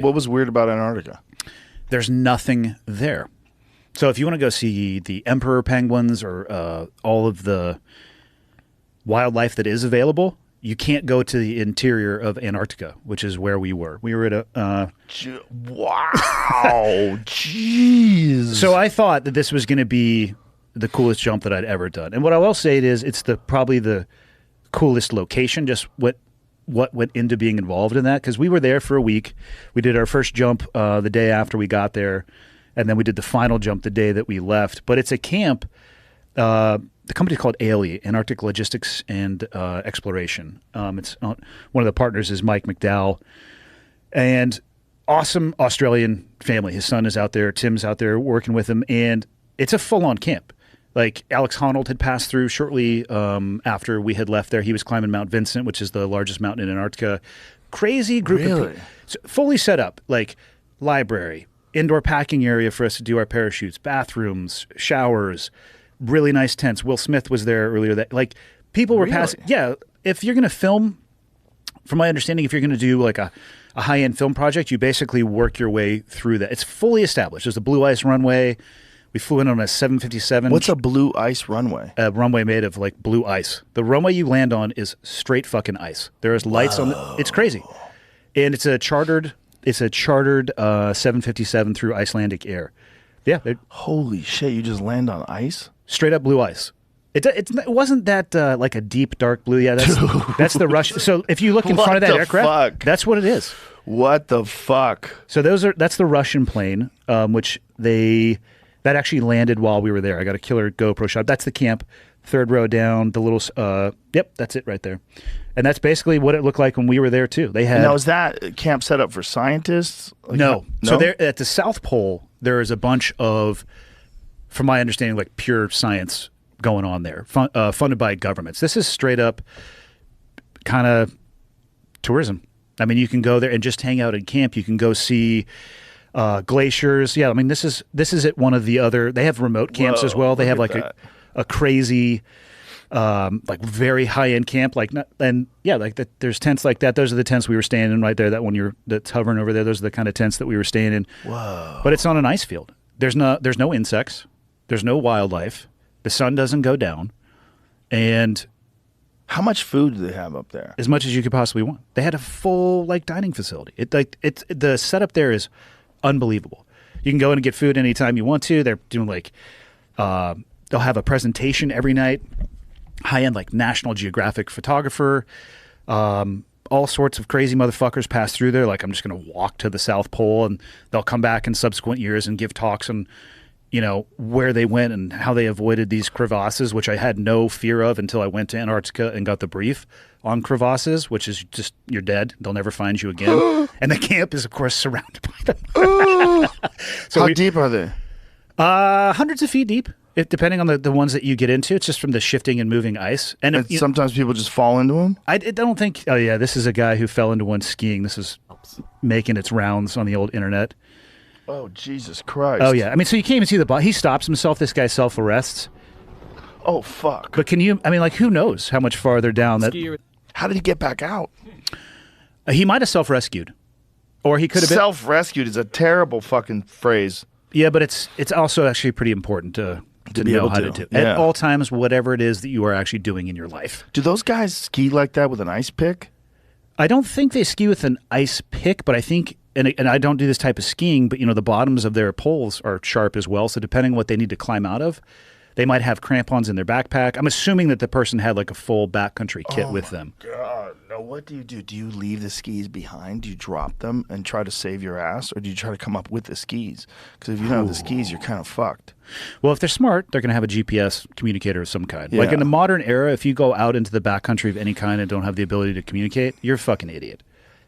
What was weird about Antarctica? There's nothing there. So if you want to go see the emperor penguins or all of the wildlife that is available, you can't go to the interior of Antarctica, which is where we were. We were at a... wow. Jeez. So I thought that this was going to be the coolest jump that I'd ever done. And what I will say is it's probably the coolest location, just what went into being involved in that. Because we were there for a week. We did our first jump the day after we got there. And then we did the final jump the day that we left. But it's a camp... the company's called ALE, Antarctic Logistics and Exploration. It's one of the partners is Mike McDowell, and awesome Australian family. His son is out there, Tim's out there working with him, and it's a full-on camp. Like Alex Honnold had passed through shortly after we had left there. He was climbing Mount Vincent, which is the largest mountain in Antarctica. Crazy group of people. So fully set up, like library, indoor packing area for us to do our parachutes, bathrooms, showers, really nice tents. Will Smith was there earlier. That like people were passing. Yeah, if you're going to film, from my understanding, if you're going to do like a high-end film project, you basically work your way through that. It's fully established. There's a blue ice runway. We flew in on a 757. What's a blue ice runway? A runway made of like blue ice. The runway you land on is straight fucking ice. There is lights on the, it's crazy. And it's a chartered 757 through Icelandic Air. Yeah. Holy shit, you just land on ice? Straight up blue ice. It wasn't that like a deep dark blue. Yeah, that's the Russian. So if you look in front of that aircraft, that's what it is. What the fuck? So that's the Russian plane, which that actually landed while we were there. I got a killer GoPro shot. That's the camp, third row down. The little yep, that's it right there. And that's basically what it looked like when we were there too. They had. Now is that camp set up for scientists? Like, no. So there at the South Pole, there is a bunch of, from my understanding, like pure science going on there, funded by governments. This is straight up kind of tourism. I mean, you can go there and just hang out in camp. You can go see glaciers. Yeah, I mean, this is at one of the other. They have remote camps as well. They have like a crazy, like very high end camp. Like there's tents like that. Those are the tents we were staying in right there. That one that's hovering over there. Those are the kind of tents that we were staying in. Whoa! But it's on an ice field. There's no insects. There's no wildlife. The sun doesn't go down. And how much food do they have up there? As much as you could possibly want. They had a full like dining facility. The setup there is unbelievable. You can go in and get food anytime you want to. They're doing like they'll have a presentation every night. High end like National Geographic photographer. All sorts of crazy motherfuckers pass through there. Like I'm just going to walk to the South Pole, and they'll come back in subsequent years and give talks on, you know, where they went and how they avoided these crevasses, which I had no fear of until I went to Antarctica and got the brief on crevasses, which is just, you're dead. They'll never find you again. And the camp is, of course, surrounded by them. So how deep are they? Hundreds of feet deep, depending on the ones that you get into. It's just from the shifting and moving ice. And sometimes people just fall into them? I don't think, oh yeah, this is a guy who fell into one skiing. This is making its rounds on the old internet. Oh, Jesus Christ. Oh, yeah. I mean, so you can't even see the body. He stops himself. This guy self-arrests. Oh, fuck. But can you, I mean, like, who knows how much farther down that... How did he get back out? He might have self-rescued. Or he could have been... Self-rescued is a terrible fucking phrase. Yeah, but it's also actually pretty important to know how to do. Yeah. At all times, whatever it is that you are actually doing in your life. Do those guys ski like that with an ice pick? I don't think they ski with an ice pick, but I think... And I don't do this type of skiing, but, you know, the bottoms of their poles are sharp as well. So depending on what they need to climb out of, they might have crampons in their backpack. I'm assuming that the person had like a full backcountry kit with them. God, no, what do you do? Do you leave the skis behind? Do you drop them and try to save your ass? Or do you try to come up with the skis? Because if you don't have the skis, you're kind of fucked. Well, if they're smart, they're going to have a GPS communicator of some kind. Yeah. Like in the modern era, if you go out into the backcountry of any kind and don't have the ability to communicate, you're a fucking idiot.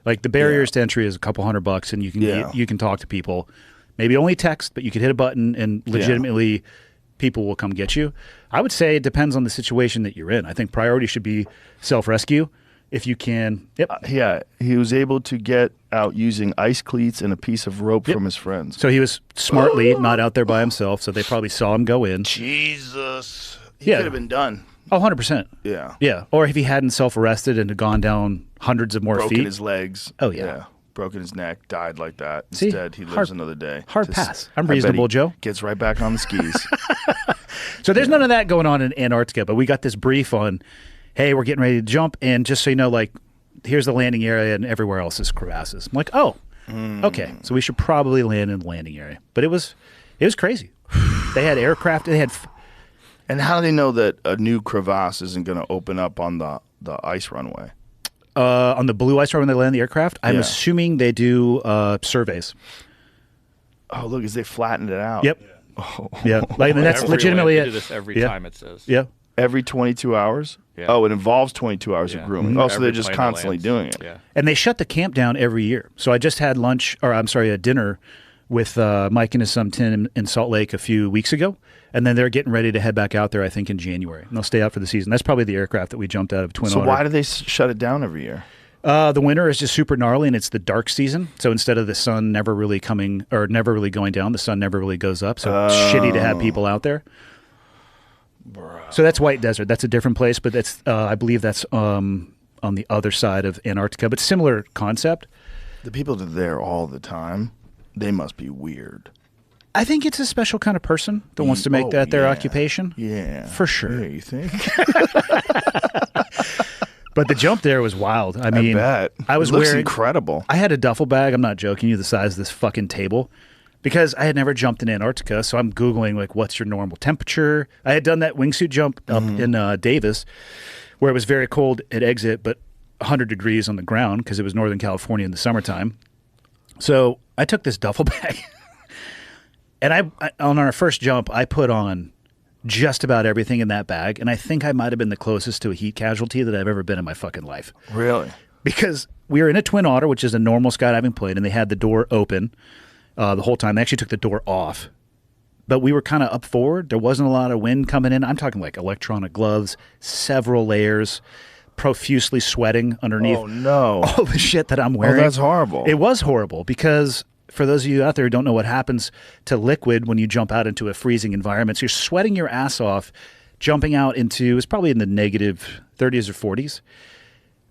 Like the barriers to entry is a couple $100 and you can talk to people. Maybe only text, but you could hit a button and legitimately people will come get you. I would say it depends on the situation that you're in. I think priority should be self-rescue if you can. Yep. Yeah, he was able to get out using ice cleats and a piece of rope from his friends. So he was smartly not out there by himself, so they probably saw him go in. Jesus. He could have been done. Oh, 100%. Yeah. Yeah. Or if he hadn't self-arrested and had gone down hundreds of more feet. Broken his legs. Oh, yeah. broken his neck, died like that. See? Instead, he lives another day. Hard pass. I'm reasonable, Joe. Gets right back on the skis. So there's none of that going on in Antarctica, but we got this brief on, hey, we're getting ready to jump, and just so you know, like, here's the landing area, and everywhere else is crevasses. I'm like, oh, okay, so we should probably land in the landing area. But it was crazy. They had aircraft. They had. And how do they know that a new crevasse isn't going to open up on the ice runway? On the blue ice runway when they land the aircraft, I'm Yeah. assuming they do surveys. Oh, look, as they flattened it out. Yep. Oh. Yeah, like and that's legitimately They it. do this every Yeah. time, it says. Yeah. Every 22 hours? Yeah. Oh, it involves 22 hours Yeah. of grooming. Mhm. Oh, so Every they're just plane that constantly lands. doing it. Yeah. And they shut the camp down every year. So I just had a dinner with Mike and his son Tim in Salt Lake a few weeks ago. And then they're getting ready to head back out there, I think, in January. And they'll stay out for the season. That's probably the aircraft that we jumped out of Twin So Otter. why do they shut it down every year? The winter is just super gnarly, and it's the dark season. So instead of the sun never really going down, the sun never really goes up. So it's shitty to have people out there. So that's White Desert. That's a different place, but that's I believe that's on the other side of Antarctica. But similar concept. The people that are there all the time, they must be weird. I think it's a special kind of person that wants to make that their yeah. occupation. Yeah. For sure. Yeah, you think? But the jump there was wild. I mean, bet. I was It looks wearing incredible. I had a duffel bag. I'm not joking you, the size of this fucking table, because I had never jumped in Antarctica. So I'm Googling, like, what's your normal temperature? I had done that wingsuit jump up in Davis, where it was very cold at exit, but 100 degrees on the ground because it was Northern California in the summertime. So I took this duffel bag, and I on our first jump, I put on just about everything in that bag, and I think I might have been the closest to a heat casualty that I've ever been in my fucking life. Really? Because we were in a Twin Otter, which is a normal skydiving plane, and they had the door open the whole time. They actually took the door off. But we were kind of up forward. There wasn't a lot of wind coming in. I'm talking like electronic gloves, several layers, profusely sweating underneath Oh, no. all the shit that I'm wearing. that's horrible. It was horrible because for those of you out there who don't know what happens to liquid when you jump out into a freezing environment, so you're sweating your ass off, jumping out into, it's probably in the negative 30s or 40s.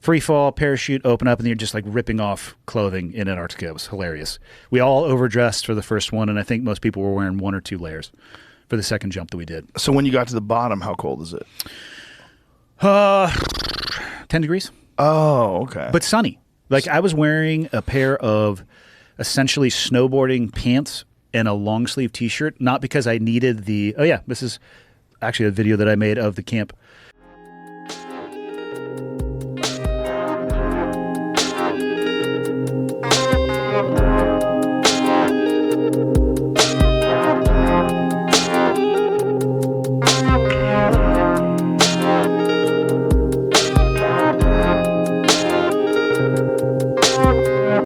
Free fall, parachute, open up, and you're just like ripping off clothing in Antarctica. It was hilarious. We all overdressed for the first one, and I think most people were wearing 1 or 2 layers for the second jump that we did. So when you got to the bottom, how cold is it? 10 degrees, Oh, okay. but sunny. Like I was wearing a pair of essentially snowboarding pants and a long sleeve t-shirt, not because I needed the, oh yeah, this is actually a video that I made of the camp